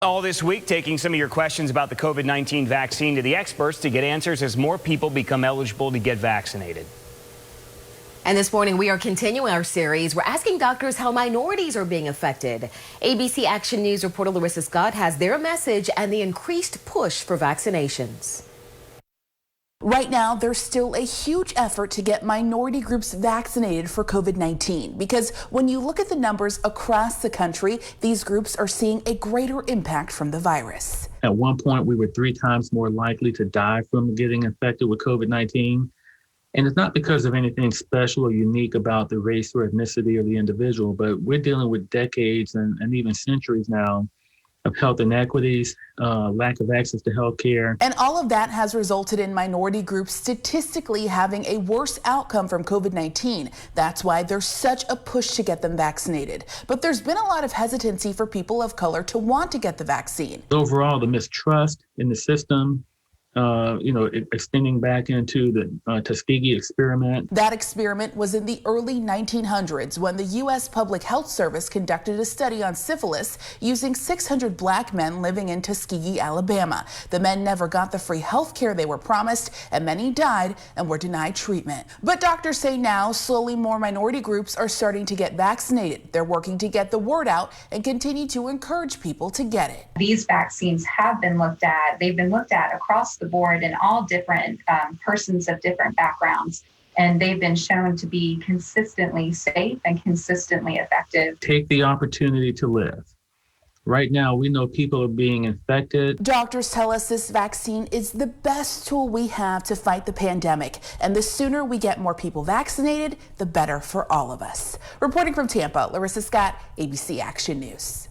All this week, taking some of your questions about the COVID-19 vaccine to the experts to get answers as more people become eligible to get vaccinated. And this morning, we are continuing our series. We're asking doctors how minorities are being affected. ABC Action News reporter Larissa Scott has their message and the increased push for vaccinations. Right now, there's still a huge effort to get minority groups vaccinated for COVID-19 because when you look at the numbers across the country, these groups are seeing a greater impact from the virus. At one point, we were 3 times more likely to die from getting infected with COVID-19. And it's not because of anything special or unique about the race or ethnicity of the individual, but we're dealing with decades and even centuries now of health inequities, lack of access to health care. And all of that has resulted in minority groups statistically having a worse outcome from COVID-19. That's why there's such a push to get them vaccinated. But there's been a lot of hesitancy for people of color to want to get the vaccine. Overall, the mistrust in the system, extending back into the Tuskegee experiment. That experiment was in the early 1900s when the U.S. Public Health Service conducted a study on syphilis using 600 black men living in Tuskegee, Alabama. The men never got the free health care they were promised, and many died and were denied treatment. But doctors say now slowly more minority groups are starting to get vaccinated. They're working to get the word out and continue to encourage people to get it. These vaccines have been looked at. They've been looked at across the board in all different persons of different backgrounds, and they've been shown to be consistently safe and consistently effective. Take the opportunity to live. Right now, we know people are being infected. Doctors tell us this vaccine is the best tool we have to fight the pandemic, and the sooner we get more people vaccinated, the better for all of us. Reporting from Tampa, Larissa Scott, ABC Action News.